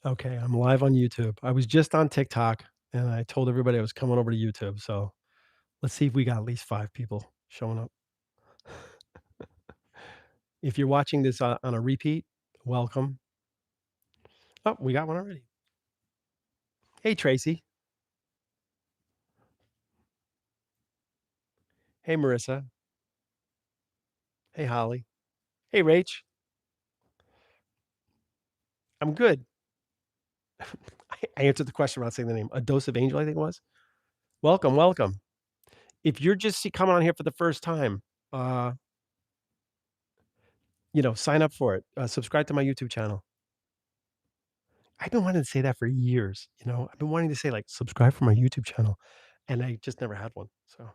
Okay, I'm live on YouTube. I was just on TikTok and I told everybody I was coming over to YouTube. So let's see if we got at least 5 people showing up. If you're watching this on a repeat, welcome. Oh, we got one already. Hey, Tracy. Hey, Marissa. Hey, Holly. Hey, Rach. I'm good. I answered the question without saying the name. A dose of angel, I think it was. Welcome, welcome. If you're just coming on here for the first time, uh, sign up for it. Subscribe to my YouTube channel. I've been wanting to say that for years. I've been wanting to say like subscribe for my YouTube channel, and I just never had one. So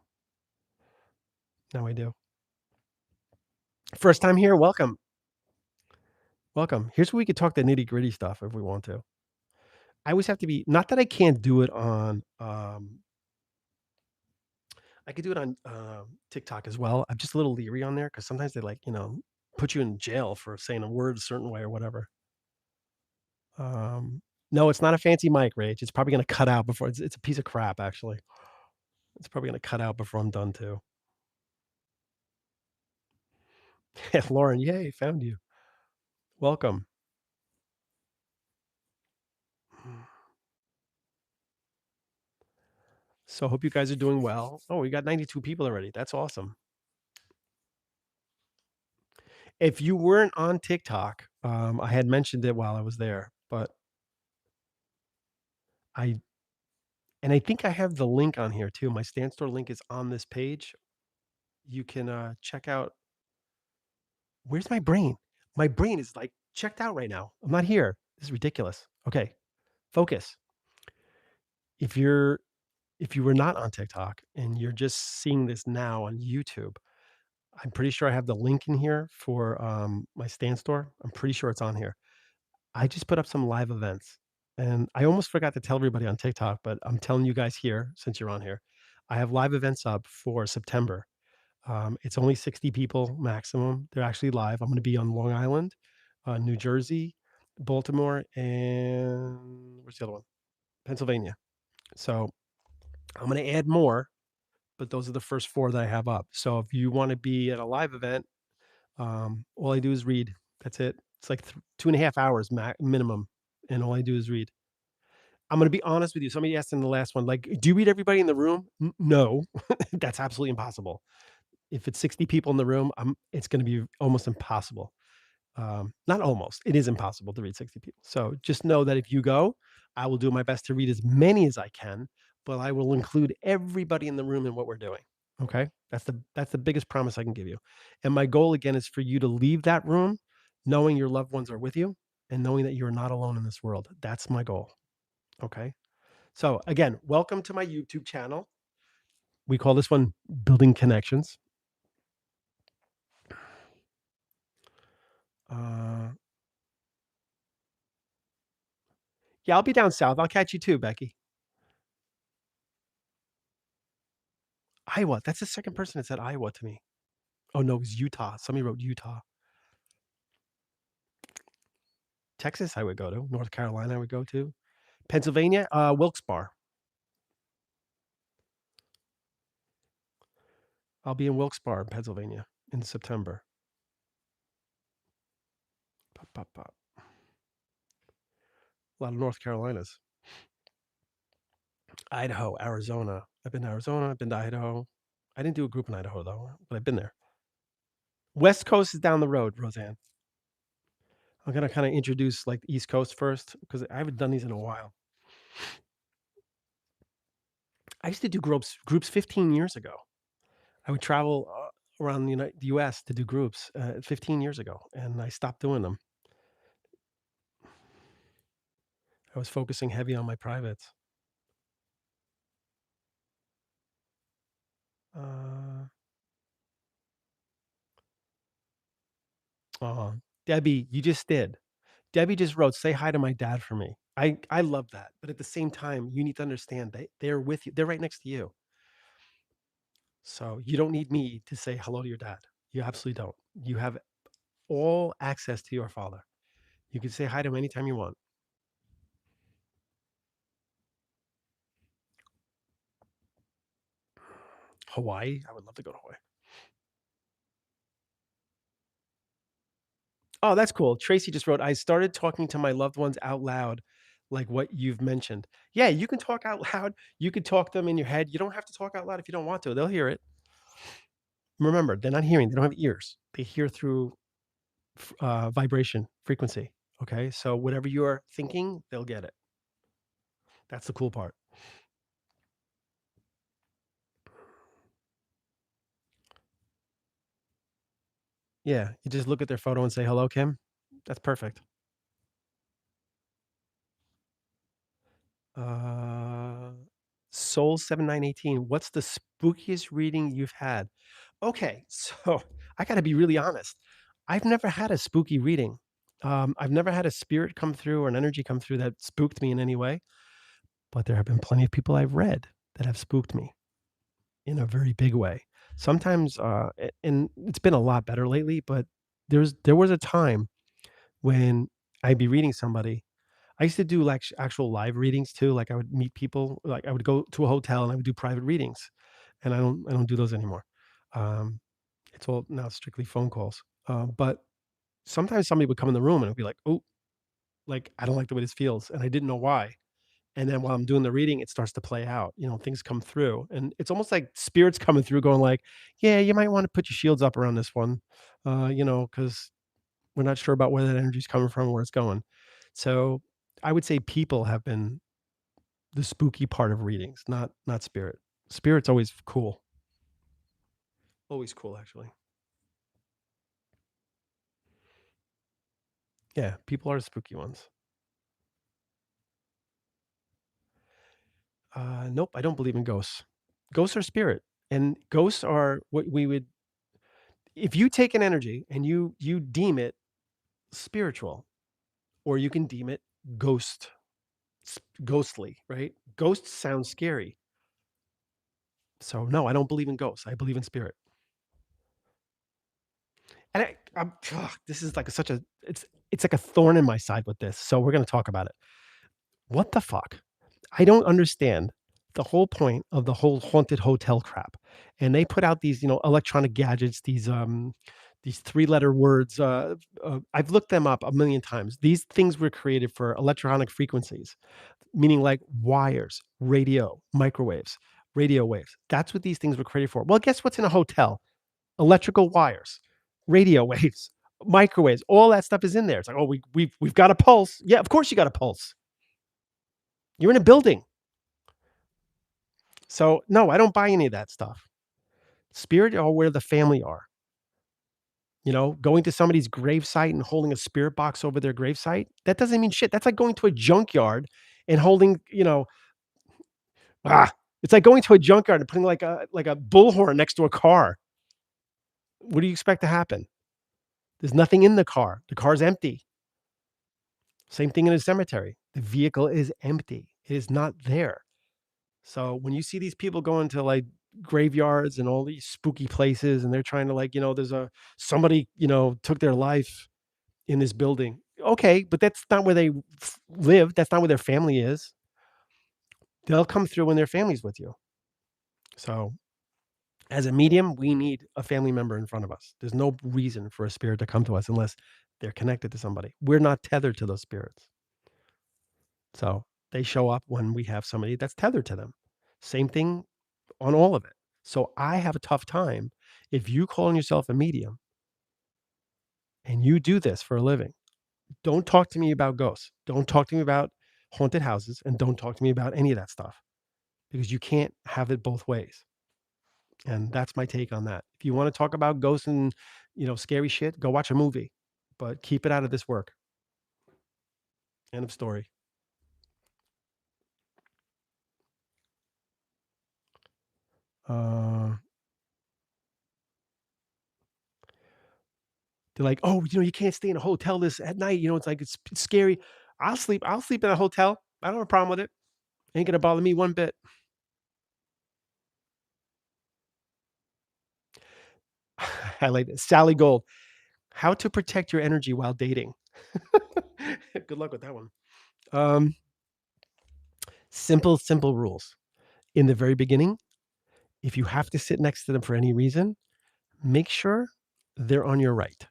now I do. First time here, welcome, welcome. Here's where we could talk the nitty gritty stuff if we want to. I always have to be not that I can't do it on. I could do it on TikTok as well. I'm just a little leery on there because sometimes they put you in jail for saying a word a certain way or whatever. Um, no, it's not a fancy mic, Rage. It's probably going to cut out before it's a piece of crap. Actually, it's probably going to cut out before I'm done too. Lauren, yay, found you. Welcome. So hope you guys are doing well. Oh, we got 92 people already. That's awesome. If you weren't on TikTok, I had mentioned it while I was there, but I and I think I have the link on here too. My Stand Store link is on this page. You can check out. Where's my brain? My brain is like checked out right now. I'm not here. This is ridiculous. Okay, focus. If you're if you were not on TikTok and you're just seeing this now on YouTube, I'm pretty sure I have the link in here for my Stand Store. I'm pretty sure it's on here. I just put up some live events, and I almost forgot to tell everybody on TikTok, but I'm telling you guys here since you're on here. I have live events up for September. It's only 60 people maximum. They're actually live. I'm going to be on Long Island, New Jersey, Baltimore, and where's the other one? Pennsylvania. So I'm going to add more, but those are the first 4 that I have up. So if you want to be at a live event, all I do is read. That's it. It's like 2.5 hours minimum, and all I do is read. I'm gonna be honest with you. Somebody asked in the last one, like, "Do you read everybody in the room?" No, that's absolutely impossible. If it's 60 people in the room, it's gonna be almost impossible. Not almost, it is impossible to read 60 people. So just know that if you go, I will do my best to read as many as I can, but I will include everybody in the room in what we're doing. Okay? That's the biggest promise I can give you. And my goal again is for you to leave that room knowing your loved ones are with you and knowing that you're not alone in this world. That's my goal. Okay? So again, welcome to my YouTube channel. We call this one Building Connections. Uh, yeah, I'll be down south. I'll catch you too, Becky. Iowa. That's the second person that said Iowa to me. Oh no, it was Utah. Somebody wrote Utah. Texas, I would go to. North Carolina, I would go to. Pennsylvania, Wilkes-Barre. I'll be in Wilkes-Barre, Pennsylvania, in September. Pop, pop, pop. A lot of North Carolinas. Idaho, Arizona. I've been to Arizona. I've been to Idaho. I didn't do a group in Idaho though, but I've been there. West Coast is down the road, Roseanne. I'm gonna kind of introduce like the East Coast first because I haven't done these in a while. I used to do groups 15 years ago. I would travel around the U.S. to do groups 15 years ago, and I stopped doing them. I was focusing heavy on my privates. Uh, oh, Debbie, you just did. Debbie just wrote, "Say hi to my dad for me." I love that, but at the same time, you need to understand they're with you. They're right next to you, so you don't need me to say hello to your dad. You absolutely don't. You have all access to your father. You can say hi to him anytime you want. Hawaii. I would love to go to Hawaii. Oh, that's cool. Tracy just wrote, I started talking to my loved ones out loud, like what you've mentioned. Yeah, you can talk out loud. You can talk them in your head. You don't have to talk out loud if you don't want to. They'll hear it. Remember, they're not hearing. They don't have ears. They hear through vibration, frequency. Okay. So whatever you're thinking, they'll get it. That's the cool part. Yeah. You just look at their photo and say, hello, Kim. That's perfect. Uh, Soul 7918. What's the spookiest reading you've had? Okay, so I got to be really honest. I've never had a spooky reading. I've never had a spirit come through or an energy come through that spooked me in any way. But there have been plenty of people I've read that have spooked me in a very big way. Sometimes, and it's been a lot better lately. But there was a time when I'd be reading somebody. I used to do like actual live readings too. Like I would meet people. Like I would go to a hotel and I would do private readings, and I don't do those anymore. Um, it's all now strictly phone calls. But sometimes somebody would come in the room and it'd be like, oh, like I don't like the way this feels, and I didn't know why. And then while I'm doing the reading, it starts to play out. Things come through, and it's almost like spirits coming through, going like, "Yeah, you might want to put your shields up around this one, because we're not sure about where that energy is coming from, where it's going." So I would say people have been the spooky part of readings, not spirit. Spirit's always cool. Always cool, actually. Yeah, people are the spooky ones. Nope, I don't believe in ghosts. Ghosts are spirit, and ghosts are what we would. If you take an energy and you deem it spiritual, or you can deem it ghost, ghostly, right? Ghosts sound scary, so no, I don't believe in ghosts. I believe in spirit. And this is like such a it's like a thorn in my side with this. So we're gonna talk about it. What the fuck? I don't understand the whole point of the whole haunted hotel crap. And they put out these, electronic gadgets, these three-letter words. I've looked them up a million times. These things were created for electronic frequencies, meaning like wires, radio waves. That's what these things were created for. Well, guess what's in a hotel? Electrical wires, radio waves, microwaves. All that stuff is in there. It's like, oh, we've got a pulse. Yeah, of course you got a pulse. You're in a building. So no, I don't buy any of that stuff. Spirit are where the family are. Going to somebody's gravesite and holding a spirit box over their gravesite, that doesn't mean shit. That's like going to a junkyard and holding, ah, it's like going to a junkyard and putting like a bullhorn next to a car. What do you expect to happen? There's nothing in the car. The car's empty. Same thing in a cemetery. The vehicle is empty. It is not there. So when you see these people going to like graveyards and all these spooky places, and they're trying to like, there's somebody, took their life in this building. Okay, but that's not where they live. That's not where their family is. They'll come through when their family's with you. So as a medium, we need a family member in front of us. There's no reason for a spirit to come to us unless they're connected to somebody. We're not tethered to those spirits. So they show up when we have somebody that's tethered to them. Same thing on all of it. So I have a tough time if you calling yourself a medium and you do this for a living. Don't talk to me about ghosts. Don't talk to me about haunted houses, and don't talk to me about any of that stuff, because you can't have it both ways. And that's my take on that. If you want to talk about ghosts and, scary shit, go watch a movie, but keep it out of this work. End of story. Uh, they're like, oh, you can't stay in a hotel this at night. It's like it's scary. I'll sleep in a hotel. I don't have a problem with it. Ain't gonna bother me one bit. I like this. Sally Gold. How to protect your energy while dating. Good luck with that one. Um, simple rules. In the very beginning, If you have to sit next to them for any reason, make sure they're on your right.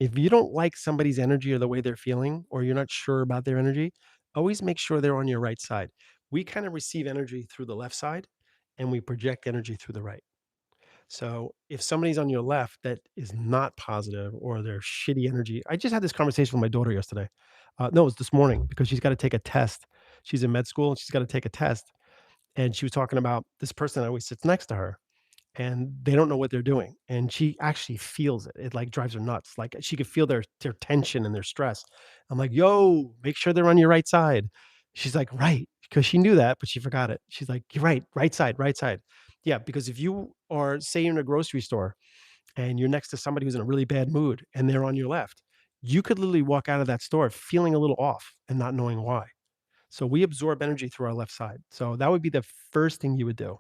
If you don't like somebody's energy or the way they're feeling, or you're not sure about their energy, always make sure they're on your right side. We kind of receive energy through the left side and we project energy through the right. So if somebody's on your left that is not positive or they're shitty energy, I just had this conversation with my daughter yesterday. No, it was this morning because she's got to take a test. She's in med school and she's got to take a test. And she was talking about this person that always sits next to her and they don't know what they're doing. And she actually feels it. It like drives her nuts. Like she could feel their tension and their stress. I'm like, yo, make sure they're on your right side. She's like, right. Because she knew that, but she forgot it. She's like, you're right, right side, right side. Yeah, because if you are, say, you're in a grocery store and you're next to somebody who's in a really bad mood and they're on your left, you could literally walk out of that store feeling a little off and not knowing why. So we absorb energy through our left side. So that would be the first thing you would do.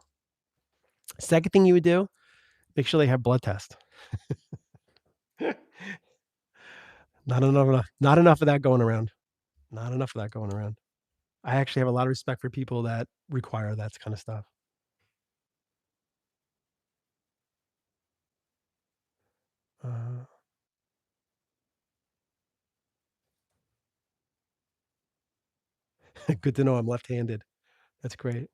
Second thing you would do, make sure they have blood test. Not enough of that going around. Not enough of that going around. I actually have a lot of respect for people that require that kind of stuff. Uh, Good to know I'm left-handed. That's great.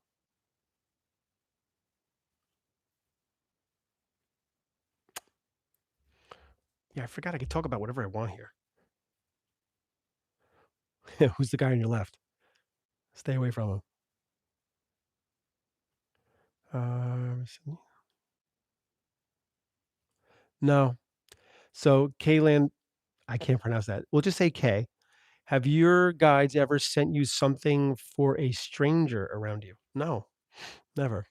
Yeah, I forgot I could talk about whatever I want here. Who's the guy on your left? Stay away from him. No. So Kaylan, I can't pronounce that. We'll just say K. Have your guides ever sent you something for a stranger around you? No, never.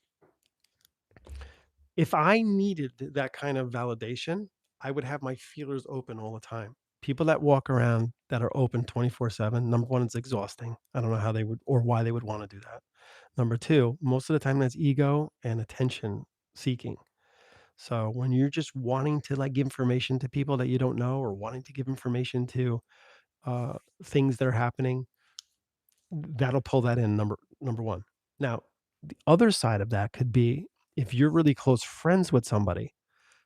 If I needed that kind of validation, I would have my feelers open all the time. People that walk around that are open 24/7, number 1, it's exhausting. I don't know how they would or why they would wanna do that. Number 2, most of the time that's ego and attention seeking. So when you're just wanting to, like, give information to people that you don't know or wanting to give information to, things that are happening, that'll pull that in, number 1. Now, the other side of that could be if you're really close friends with somebody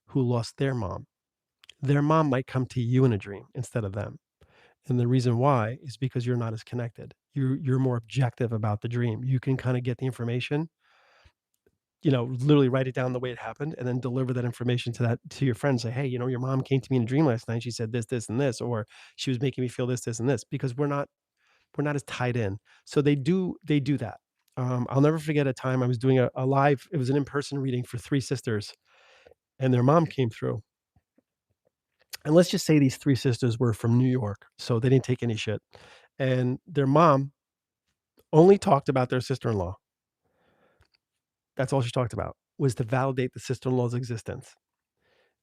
who lost their mom might come to you in a dream instead of them. And the reason why is because you're not as connected. You're more objective about the dream. You can kind of get the information, literally write it down the way it happened and then deliver that information to your friend. Say, hey, your mom came to me in a dream last night. She said this, this, and this, or she was making me feel this, this, and this, because we're not as tied in. So they do that. I'll never forget a time I was doing a live, it was an in-person reading for three sisters, and their mom came through. And let's just say these three sisters were from New York, so they didn't take any shit. And their mom only talked about their sister-in-law. That's all she talked about, was to validate the sister-in-law's existence.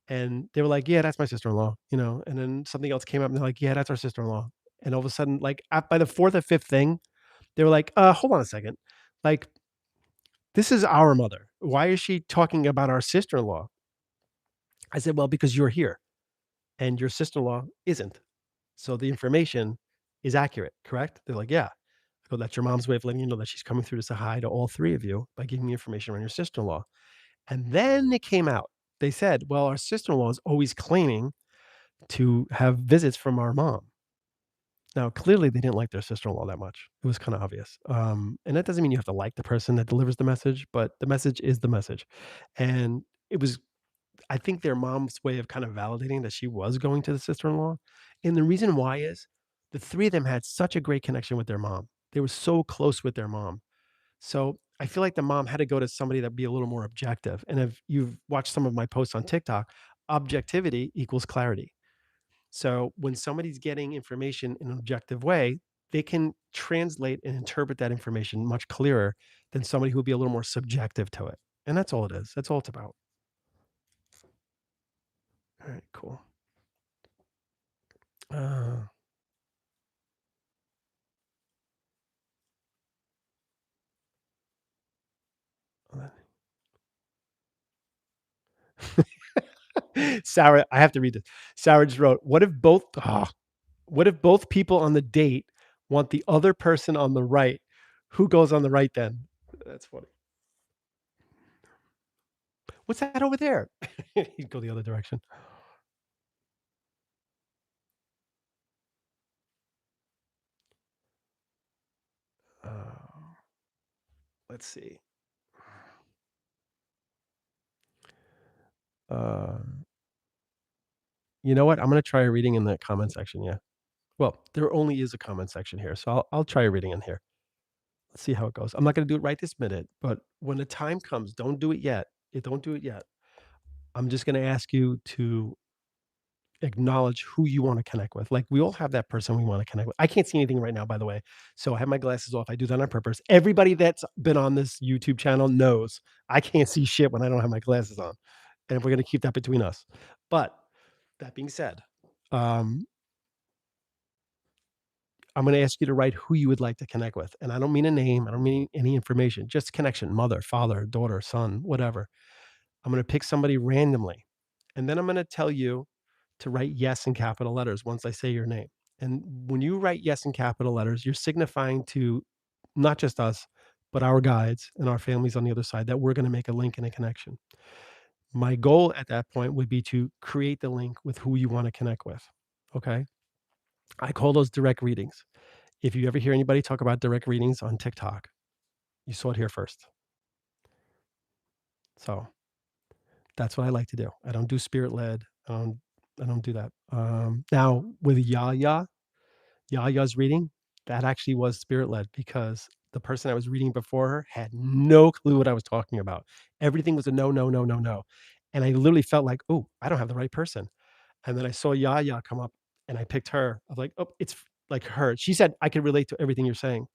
And they were like, "Yeah, that's my sister-in-law," and then something else came up, and they're like, "Yeah, that's our sister-in-law." And all of a sudden, like, by the 4th or 5th thing, they were like, hold on a second. Like, this is our mother. Why is she talking about our sister-in-law?" I said, "Well, because you're here and your sister-in-law isn't. So the information is accurate, correct?" They're like, "Yeah." I go, "That's your mom's way of letting you know that she's coming through to say hi to all three of you by giving me information on your sister-in-law." And then it came out. They said, "Well, our sister-in-law is always claiming to have visits from our mom." Now, clearly, they didn't like their sister-in-law that much. It was kinda obvious. And that doesn't mean you have to like the person that delivers the message, but the message is the message. And it was, I think, their mom's way of kind of validating that she was going to the sister-in-law. And the reason why is the 3 of them had such a great connection with their mom. They were so close with their mom. So, I feel like the mom had to go to somebody that'd be a little more objective. And if you've watched some of my posts on TikTok, objectivity equals clarity. So when somebody's getting information in an objective way, they can translate and interpret that information much clearer than somebody who would be a little more subjective to it. And that's all it is. That's all it's about. All right, cool. Uh, Sarah, I have to read this. Sarah just wrote, what if both people on the date want the other person on the right? Who goes on the right then? That's funny. What's that over there? He'd go the other direction. Uh, let's see. Uh, you know what? I'm gonna try a reading in the comment section. Yeah. Well, there only is a comment section here, so I'll try a reading in here. Let's see how it goes. I'm not gonna do it right this minute, but when the time comes, don't do it yet. Don't do it yet. I'm just gonna ask you to acknowledge who you want to connect with. Like we all have that person we want to connect with. I can't see anything right now, by the way. So I have my glasses off. I do that on purpose. Everybody that's been on this YouTube channel knows I can't see shit when I don't have my glasses on. And we're going to keep that between us. But that being said, um, I'm going to ask you to write who you would like to connect with. And I don't mean a name, I don't mean any information, just connection, mother, father, daughter, son, whatever. I'm going to pick somebody randomly. And then I'm going to tell you to write yes in capital letters once I say your name. And when you write yes in capital letters, you're signifying to not just us, but our guides and our families on the other side that we're going to make a link and a connection. My goal at that point would be to create the link with who you want to connect with. Okay. I call those direct readings. If you ever hear anybody talk about direct readings on TikTok, you saw it here first. So that's what I like to do. I don't do spirit led. I don't do that. Now with Yaya's reading, that actually was spirit led because the person I was reading before her had no clue what I was talking about. Everything was a no, no, no, no, no. And I literally felt like, oh, I don't have the right person. And then I saw Yaya come up and I picked her. I was like, oh, it's like her. She said, I can relate to everything you're saying.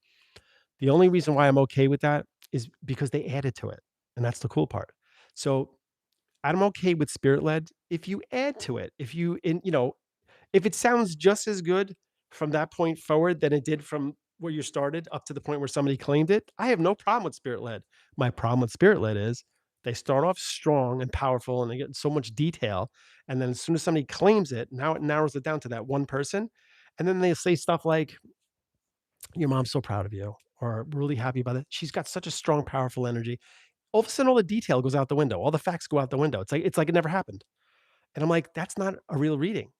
The only reason why I'm okay with that is because they added to it. And that's the cool part. So I'm okay with spirit led if you add to it. If you, in, you know, if it sounds just as good from that point forward than it did from where you started up to the point where somebody claimed it, I have no problem with spirit led. My problem with spirit led is they start off strong and powerful and they get so much detail. And then as soon as somebody claims it, now it narrows it down to that one person. And then they say stuff like, your mom's so proud of you, or really happy about it. She's got such a strong, powerful energy. All of a sudden, all the detail goes out the window. All the facts go out the window. It's like it never happened. And I'm like, that's not a real reading.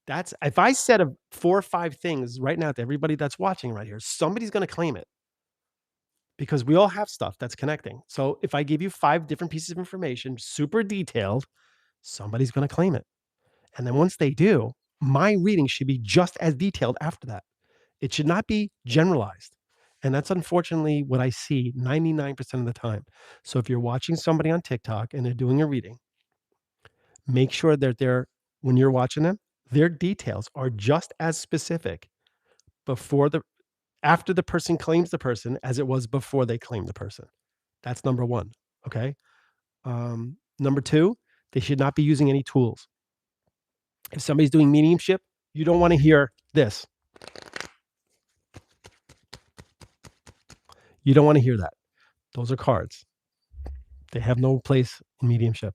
That's if I said of 4 or 5 things right now to everybody that's watching right here, somebody's gonna claim it because we all have stuff that's connecting. So if I give you 5 different pieces of information, super detailed, somebody's gonna claim it. And then once they do, my reading should be just as detailed after that. It should not be generalized. And that's unfortunately what I see 99% of the time. So if you're watching somebody on TikTok and they're doing a reading, make sure that they're when you're watching them, their details are just as specific before the after the person claims the person as it was before they claimed the person. That's number 1, okay? Number 2, they should not be using any tools. If somebody's doing mediumship, you don't wanna hear this. You don't wanna hear that. Those are cards. They have no place in mediumship.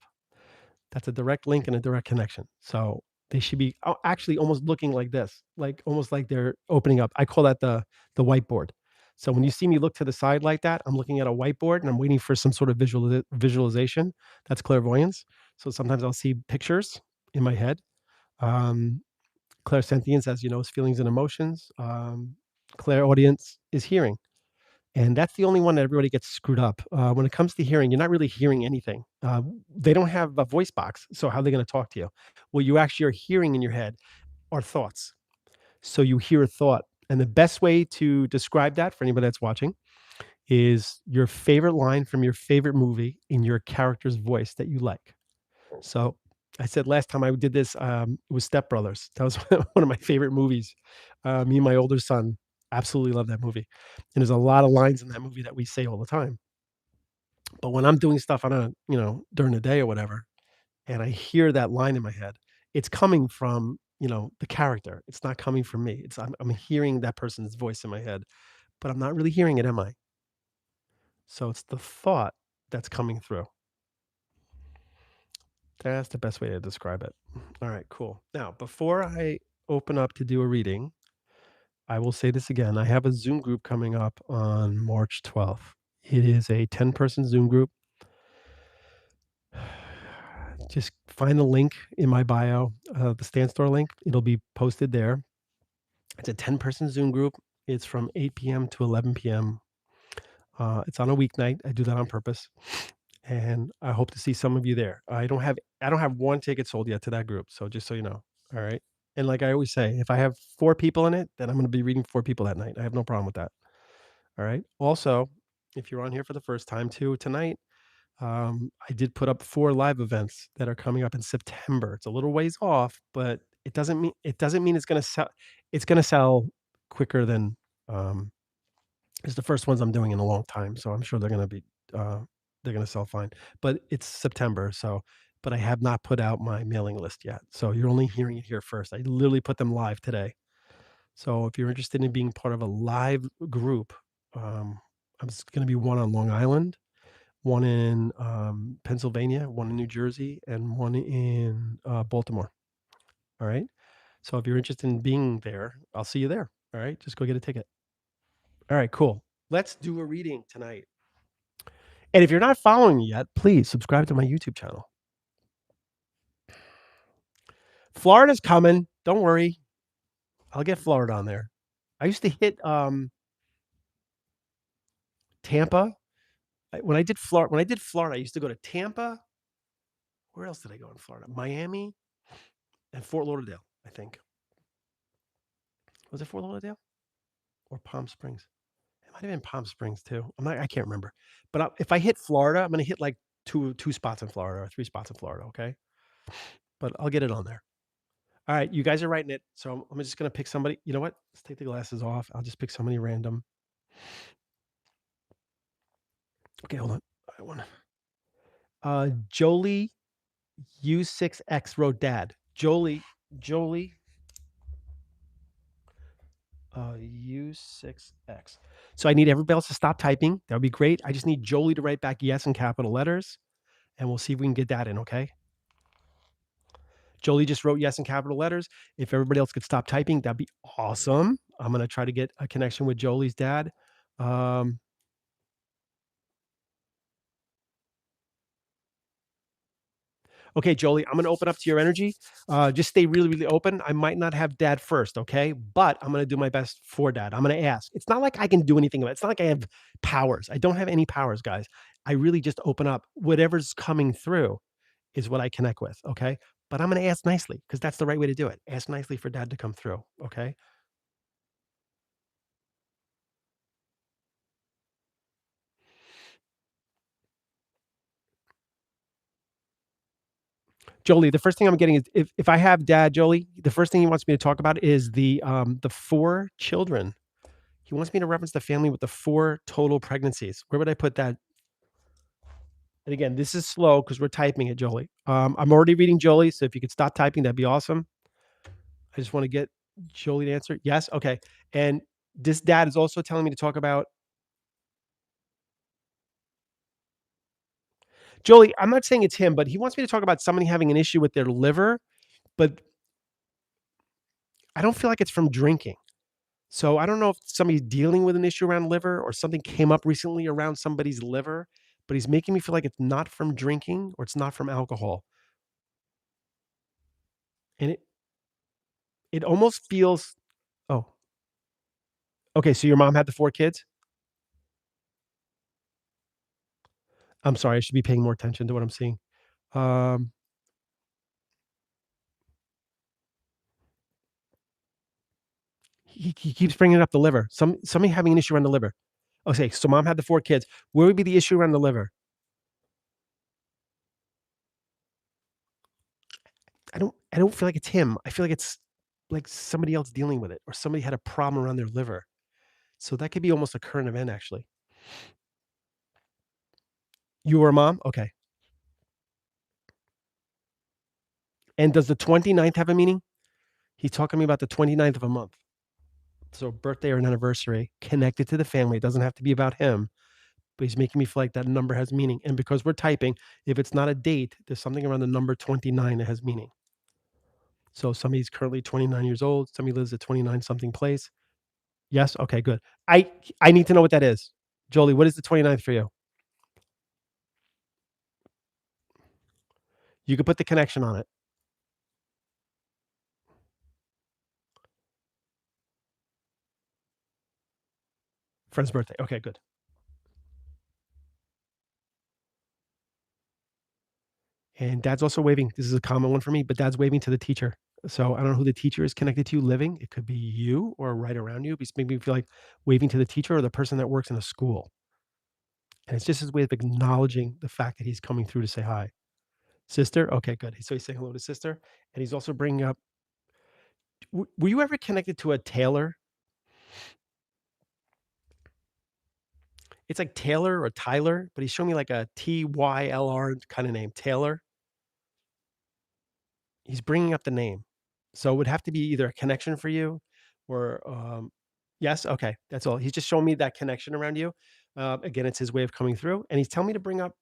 That's a direct link and a direct connection. So they should be actually almost looking like this, like almost like they're opening up. I call that the whiteboard. So when you see me look to the side like that, I'm looking at a whiteboard and I'm waiting for some sort of visualization. That's clairvoyance. So sometimes I'll see pictures in my head. Um, clairsentience, as you know, is feelings and emotions. Clairaudience is hearing. And that's the only one that everybody gets screwed up. When it comes to hearing, you're not really hearing anything. They don't have a voice box, so how are they going to talk to you? What you actually are hearing in your head are thoughts. So you hear a thought, and the best way to describe that for anybody that's watching is your favorite line from your favorite movie in your character's voice that you like. So I said last time I did this, it was Step Brothers. That was one of my favorite movies. Me and my older son absolutely love that movie. And there's a lot of lines in that movie that we say all the time. But when I'm doing stuff on during the day or whatever, and I hear that line in my head, it's coming from, the character. It's not coming from me. I'm hearing that person's voice in my head, but I'm not really hearing it, am I? So it's the thought that's coming through. That's the best way to describe it. All right, cool. Now, before I open up to do a reading, I will say this again. I have a Zoom group coming up on March 12th. It is a 10-person Zoom group. Just find the link in my bio, the Stand Store link. It'll be posted there. It's a 10-person Zoom group. It's from 8 p.m. to 11 p.m. It's on a weeknight. I do that on purpose, and I hope to see some of you there. I don't have one ticket sold yet to that group, so just so you know. All right. And like I always say, if I have 4 people in it, then I'm going to be reading 4 people that night. I have no problem with that. All right. Also, if you're on here for the first time too, tonight, I did put up 4 live events that are coming up in September. It's a little ways off, but it doesn't mean it's gonna sell. It's gonna sell quicker than it's the first ones I'm doing in a long time. So I'm sure they're gonna sell fine. But it's September, so but I have not put out my mailing list yet. So you're only hearing it here first. I literally put them live today. So if you're interested in being part of a live group, I'm going to be one on Long Island, one in Pennsylvania, one in New Jersey, and one in Baltimore. All right. So if you're interested in being there, I'll see you there. All right. Just go get a ticket. All right. Cool. Let's do a reading tonight. And if you're not following me yet, please subscribe to my YouTube channel. Florida's coming. Don't worry. I'll get Florida on there. I used to hit Tampa. When I did Florida, I used to go to Tampa. Where else did I go in Florida? Miami and Fort Lauderdale, I think. Was it Fort Lauderdale or Palm Springs? It might have been Palm Springs too. I can't remember. But if I hit Florida, I'm going to hit like two spots in Florida or 3 spots in Florida. Okay. But I'll get it on there. All right. You guys are writing it. So I'm just going to pick somebody. You know what? Let's take the glasses off. I'll just pick somebody random. Okay. Hold on. I want to. Jolie U6X wrote dad. Jolie U6X. So I need everybody else to stop typing. That would be great. I just need Jolie to write back yes in capital letters, and we'll see if we can get that in, okay? Jolie just wrote yes in capital letters. If everybody else could stop typing, that'd be awesome. I'm going to try to get a connection with Jolie's dad. Okay, Jolie, I'm going to open up to your energy. Just stay really, really open. I might not have dad first, okay? But I'm going to do my best for dad. I'm going to ask. It's not like I can do anything about it. It's not like I have powers. I don't have any powers, guys. I really just open up. Whatever's coming through is what I connect with, okay? But I'm going to ask nicely because that's the right way to do it. Ask nicely for dad to come through, okay? Jolie, the first thing I'm getting is if I have dad, Jolie, the first thing he wants me to talk about is the 4 children. He wants me to reference the family with the 4 total pregnancies. Where would I put that? And again, this is slow because we're typing it, Jolie. I'm already reading Jolie, so if you could stop typing, that'd be awesome. I just want to get Jolie to answer. Yes, okay. And this dad is also telling me to talk about Jolie. I'm not saying it's him, but he wants me to talk about somebody having an issue with their liver, but I don't feel like it's from drinking. So I don't know if somebody's dealing with an issue around liver or something came up recently around somebody's liver, but he's making me feel like it's not from drinking or it's not from alcohol. And it almost feels oh, okay, so your mom had the 4 kids? I'm sorry, I should be paying more attention to what I'm seeing. Um, he keeps bringing up the liver. Somebody having an issue around the liver. Okay, so mom had the 4 kids. Where would be the issue around the liver? I don't feel like it's him. I feel like it's like somebody else dealing with it or somebody had a problem around their liver. So that could be almost a current event actually. You were a mom? Okay. And does the 29th have a meaning? He's talking to me about the 29th of a month. So birthday or an anniversary connected to the family. It doesn't have to be about him, but he's making me feel like that number has meaning. And because we're typing, if it's not a date, there's something around the number 29 that has meaning. So somebody's currently 29 years old. Somebody lives at 29 something place. Yes. Okay, good. I need to know what that is. Jolie, what is the 29th for you? You could put the connection on it. Friend's birthday. Okay, good. And dad's also waving. This is a common one for me, but dad's waving to the teacher. So I don't know who the teacher is connected to living. It could be you or right around you. He's making me feel like waving to the teacher or the person that works in a school. And it's just his way of acknowledging the fact that he's coming through to say hi. Sister? Okay, good. So he's saying hello to sister. And he's also bringing up, were you ever connected to a tailor? It's like Taylor or Tyler, but he's showing me like a Tylr kind of name, Taylor. He's bringing up the name. So it would have to be either a connection for you or, yes? Okay, that's all. He's just showing me that connection around you. Again, it's his way of coming through, and he's telling me to bring up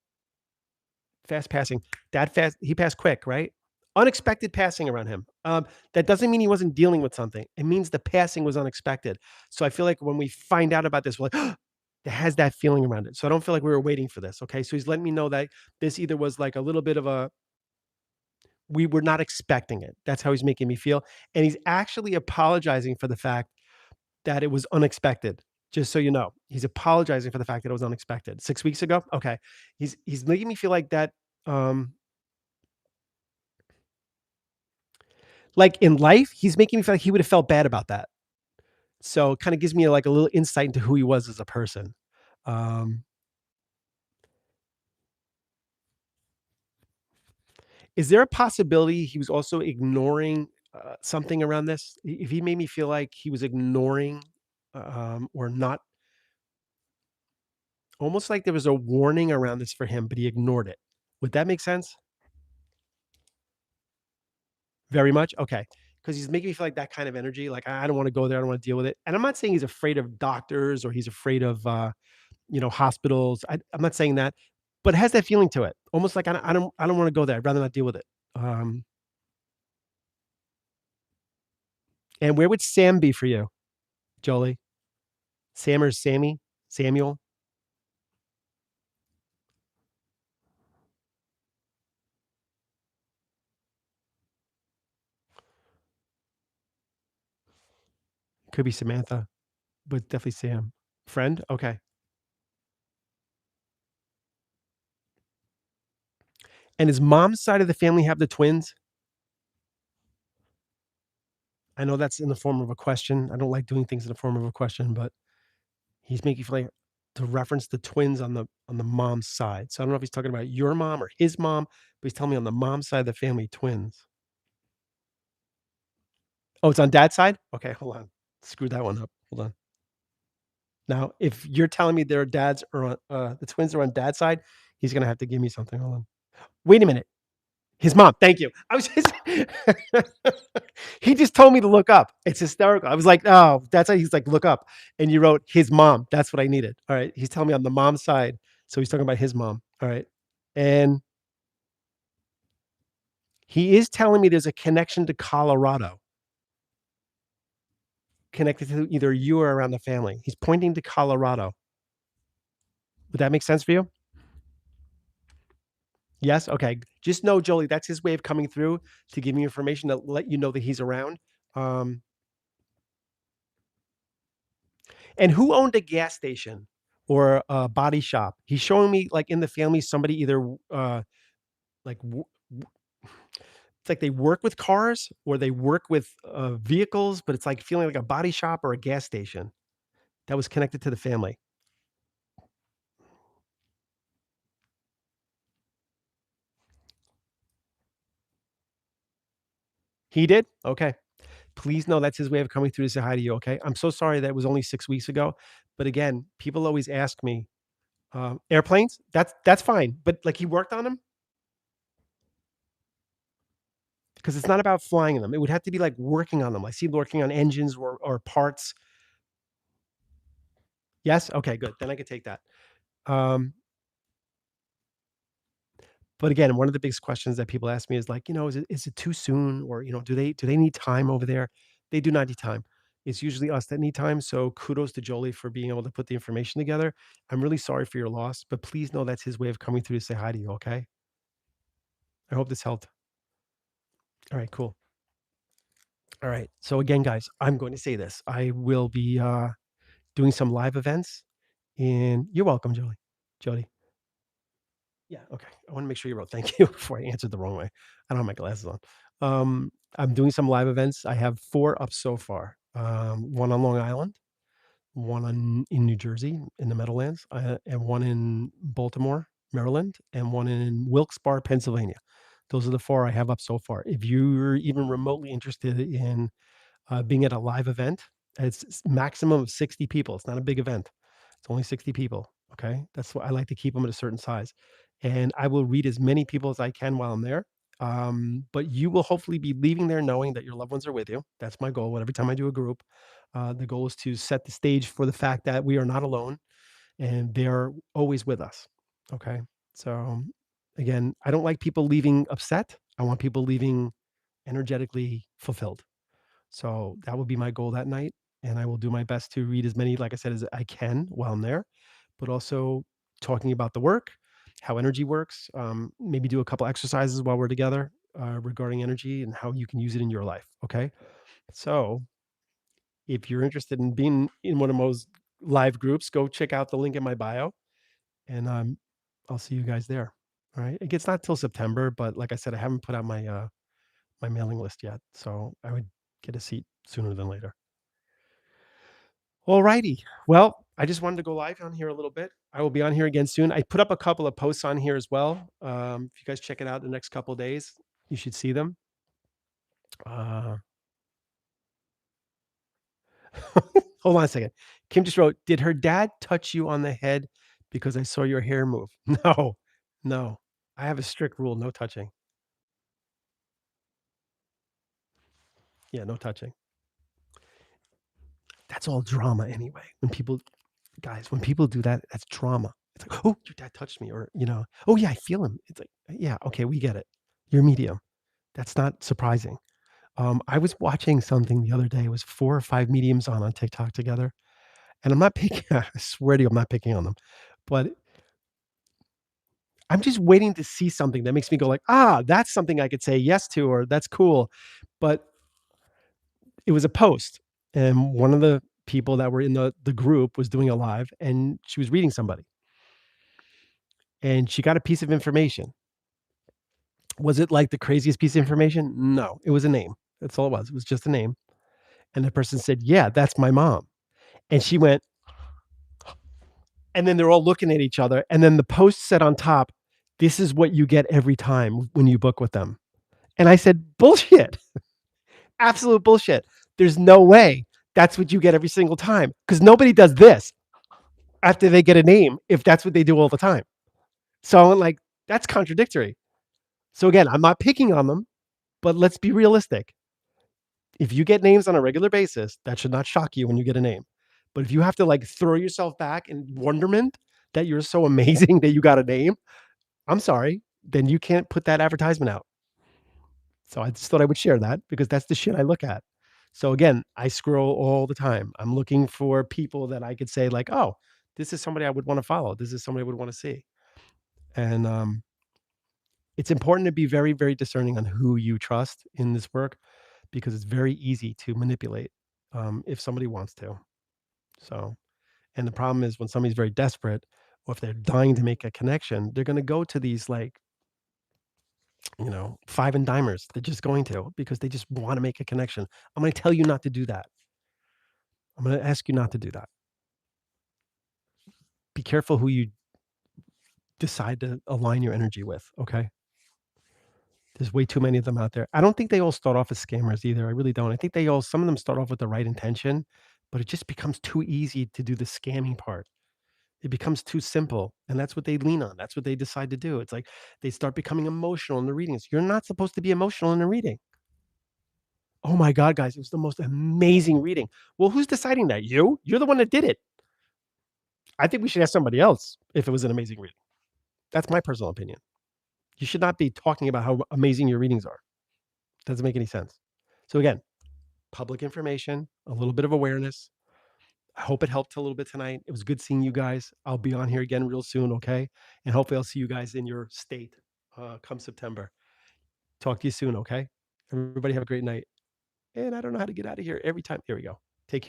fast passing. He passed quick, right? Unexpected passing around him. That doesn't mean he wasn't dealing with something. It means the passing was unexpected. So I feel like when we find out about this, we're like, it has that feeling around it. So I don't feel like we were waiting for this. Okay. So he's letting me know that this either was like a little bit of a, we were not expecting it. That's how he's making me feel. And he's actually apologizing for the fact that it was unexpected. Just so you know, he's apologizing for the fact that it was unexpected. 6 weeks ago. Okay. He's making me feel like that. Like in life, he's making me feel like he would have felt bad about that. So it kind of gives me like a little insight into who he was as a person. Um, is there a possibility he was also ignoring something around this? If he made me feel like he was ignoring or not, almost like there was a warning around this for him, but he ignored it. Would that make sense? Very much? Okay. Because he's making me feel like that kind of energy. Like, I don't want to go there. I don't want to deal with it. And I'm not saying he's afraid of doctors or he's afraid of, hospitals. I'm not saying that, but it has that feeling to it. Almost like I don't want to go there. I'd rather not deal with it. Um, and where would Sam be for you, Jolie? Sam or Sammy? Samuel? Could be Samantha, but definitely Sam. Friend? Okay. And his mom's side of the family have the twins? I know that's in the form of a question. I don't like doing things in the form of a question, but he's making feel like to reference the twins on the mom's side. So I don't know if he's talking about your mom or his mom, but he's telling me on the mom's side of the family, twins. Oh, it's on dad's side? Okay, hold on. Screw that one up. Hold on. Now, if you're telling me their dads are on the twins are on dad's side, he's gonna have to give me something. Hold on. Wait a minute. His mom. Thank you. I was just he just told me to look up. It's hysterical. I was like, oh, that's how he's like, look up. And you wrote his mom. That's what I needed. All right. He's telling me on the mom's side. So he's talking about his mom. All right. And he is telling me there's a connection to Colorado, connected to either you or around the family. He's pointing to Colorado. Would that make sense for you? Yes? Okay. Just know, Jolie, that's his way of coming through to give me information to let you know that he's around. Um, and who owned a gas station or a body shop? He's showing me like in the family, somebody either like it's like they work with cars or they work with vehicles, but it's like feeling like a body shop or a gas station that was connected to the family. He did? Okay. Please know that's his way of coming through to say hi to you. Okay. I'm so sorry that was only 6 weeks ago. But again, people always ask me, airplanes, that's fine. But like he worked on them because it's not about flying them. It would have to be like working on them. I see him working on engines or parts. Yes. Okay, good. Then I could take that. Um, but again, one of the biggest questions that people ask me is like, is it too soon? Or, do they need time over there? They do not need time. It's usually us that need time. So kudos to Jolie for being able to put the information together. I'm really sorry for your loss, but please know that's his way of coming through to say hi to you. Okay. I hope this helped. All right, cool. All right. So again, guys, I'm going to say this. I will be doing some live events, and you're welcome, Jody. Jody. Yeah. Okay. I want to make sure you wrote thank you before I answered the wrong way. I don't have my glasses on. I'm doing some live events. I have 4 up so far. One on Long Island, one in New Jersey in the Meadowlands, and one in Baltimore, Maryland, and one in Wilkes-Barre, Pennsylvania. Those are the 4 I have up so far. If you're even remotely interested in being at a live event, it's maximum of 60 people. It's not a big event. It's only 60 people. Okay. That's why I like to keep them at a certain size. And I will read as many people as I can while I'm there. But you will hopefully be leaving there knowing that your loved ones are with you. That's my goal. Every time I do a group, the goal is to set the stage for the fact that we are not alone and they're always with us. Okay. So, again, I don't like people leaving upset. I want people leaving energetically fulfilled. So that would be my goal that night. And I will do my best to read as many, like I said, as I can while I'm there, but also talking about the work, how energy works, maybe do a couple exercises while we're together regarding energy and how you can use it in your life. Okay. So if you're interested in being in one of those live groups, go check out the link in my bio and I'll see you guys there. All right. It gets not till September, but like I said, I haven't put out my mailing list yet. So I would get a seat sooner than later. All righty. Well, I just wanted to go live on here a little bit. I will be on here again soon. I put up a couple of posts on here as well. If you guys check it out the next couple of days, you should see them. Uh, hold on a second. Kim just wrote, "Did her dad touch you on the head because I saw your hair move?" No, no. I have a strict rule: no touching. Yeah, no touching. That's all drama anyway. When people do that, that's drama. It's like, oh, your dad touched me, or oh yeah, I feel him. It's like, yeah, okay, we get it. You're medium. That's not surprising. I was watching something the other day. It was 4 or 5 mediums on TikTok together, and I'm not picking. I swear to you, I'm not picking on them, but I'm just waiting to see something that makes me go like, ah, that's something I could say yes to, or that's cool. But it was a post, and one of the people that were in the group was doing a live, and she was reading somebody, and she got a piece of information. Was it like the craziest piece of information? No, it was a name. That's all it was. It was just a name. And the person said, "Yeah, that's my mom." And she went, and then they're all looking at each other. And then the post said on top, "This is what you get every time when you book with them." And I said, "Bullshit. Absolute bullshit. There's no way that's what you get every single time because nobody does this after they get a name if that's what they do all the time." So I'm like, that's contradictory. So again, I'm not picking on them, but let's be realistic. If you get names on a regular basis, that should not shock you when you get a name. But if you have to like throw yourself back in wonderment that you're so amazing that you got a name, I'm sorry, then you can't put that advertisement out. So I just thought I would share that because that's the shit I look at. So again, I scroll all the time. I'm looking for people that I could say like, oh, this is somebody I would want to follow. This is somebody I would want to see. And it's important to be very, very discerning on who you trust in this work because it's very easy to manipulate if somebody wants to. So, and the problem is when somebody's very desperate or if they're dying to make a connection, they're going to go to these like, five and dimers. They're just going to because they just want to make a connection. I'm going to tell you not to do that. I'm going to ask you not to do that. Be careful who you decide to align your energy with. Okay. There's way too many of them out there. I don't think they all start off as scammers either. I really don't. I think some of them start off with the right intention, but it just becomes too easy to do the scamming part. It becomes too simple, and that's what they lean on. That's what they decide to do. It's like they start becoming emotional in the readings. You're not supposed to be emotional in a reading. Oh my God, guys, it was the most amazing reading. Well, who's deciding that? You? You're the one that did it. I think we should ask somebody else if it was an amazing reading. That's my personal opinion. You should not be talking about how amazing your readings are. Doesn't make any sense. So again, public information, a little bit of awareness. I hope it helped a little bit tonight. It was good seeing you guys. I'll be on here again real soon, okay? And hopefully I'll see you guys in your state come September. Talk to you soon, okay? Everybody have a great night. And I don't know how to get out of here every time. Here we go.